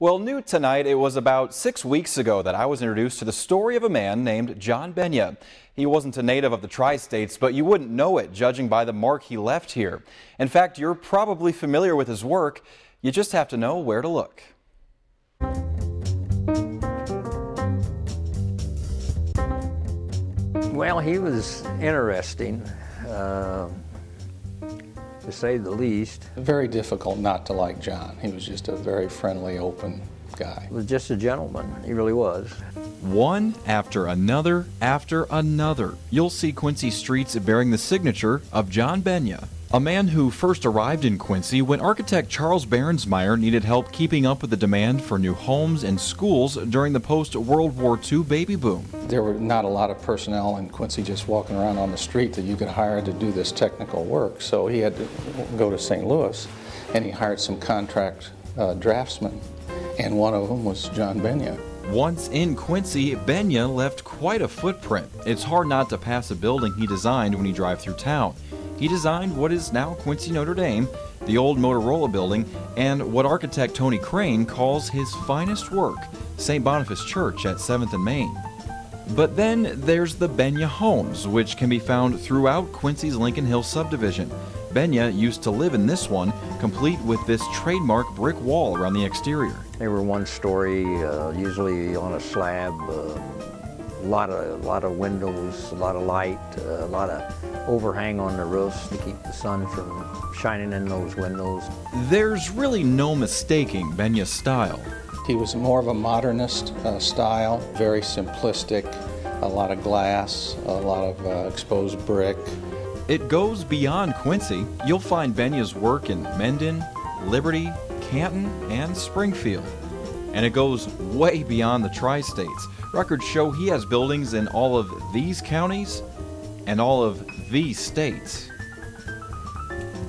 Well, new tonight, it was about 6 weeks ago that I was introduced to the story of a man named John Benya. He wasn't a native of the tri-states, but you wouldn't know it judging by the mark he left here. In fact, you're probably familiar with his work. You just have to know where to look. Well, he was interesting, to say the least. Very difficult not to like John. He was just a very friendly, open guy. He was just a gentleman. He really was. One after another, you'll see Quincy streets bearing the signature of John Benya, a man who first arrived in Quincy when architect Charles Behrensmeyer needed help keeping up with the demand for new homes and schools during the post-World War II baby boom. There were not a lot of personnel in Quincy just walking around on the street that you could hire to do this technical work, so he had to go to St. Louis and he hired some contract draftsmen, and one of them was John Benya. Once in Quincy, Benya left quite a footprint. It's hard not to pass a building he designed when you drive through town. He designed what is now Quincy Notre Dame, the old Motorola building, and what architect Tony Crane calls his finest work, St. Boniface Church at 7th and Main. But then there's the Benya homes, which can be found throughout Quincy's Lincoln Hills subdivision. Benya used to live in this one, complete with this trademark brick wall around the exterior. They were one story, usually on a slab, a lot of windows, a lot of light, a lot of overhang on the roofs to keep the sun from shining in those windows. There's really no mistaking Benya's style. He was more of a modernist style, very simplistic, a lot of glass, a lot of exposed brick. It goes beyond Quincy. You'll find Benya's work in Mendon, Liberty, Canton, and Springfield. And it goes way beyond the tri-states. Records show he has buildings in all of these counties and all of these states.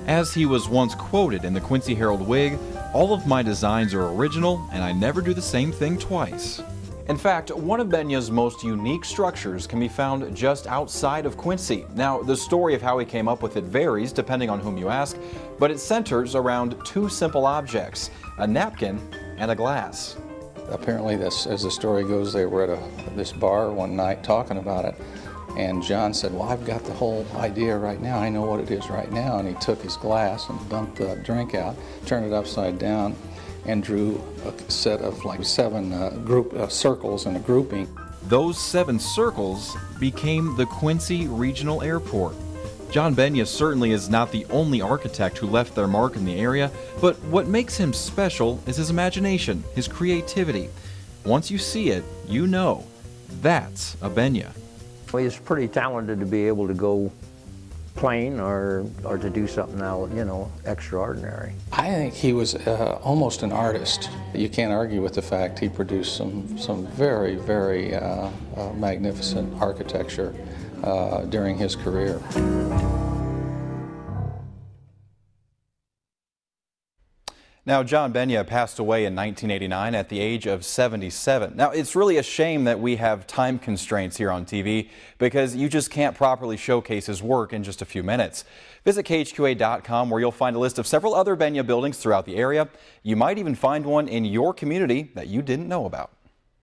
As he was once quoted in the Quincy Herald-Whig, "All of my designs are original and I never do the same thing twice." In fact, one of Benya's most unique structures can be found just outside of Quincy. Now, the story of how he came up with it varies depending on whom you ask, but it centers around two simple objects, a napkin and a glass. Apparently, as the story goes, they were at this bar one night talking about it, and John said, "Well, I've got the whole idea right now. I know what it is right now." And he took his glass and dumped the drink out, turned it upside down, and drew a set of like 7 circles in a grouping. Those 7 circles became the Quincy Regional Airport. John Benya certainly is not the only architect who left their mark in the area, but what makes him special is his imagination, his creativity. Once you see it, you know, that's a Benya. Well, he's pretty talented to be able to go plain or to do something now, extraordinary. I think he was almost an artist. You can't argue with the fact he produced some very, very magnificent architecture during his career. Now, John Benya passed away in 1989 at the age of 77. Now, it's really a shame that we have time constraints here on TV because you just can't properly showcase his work in just a few minutes. Visit KHQA.com where you'll find a list of several other Benya buildings throughout the area. You might even find one in your community that you didn't know about.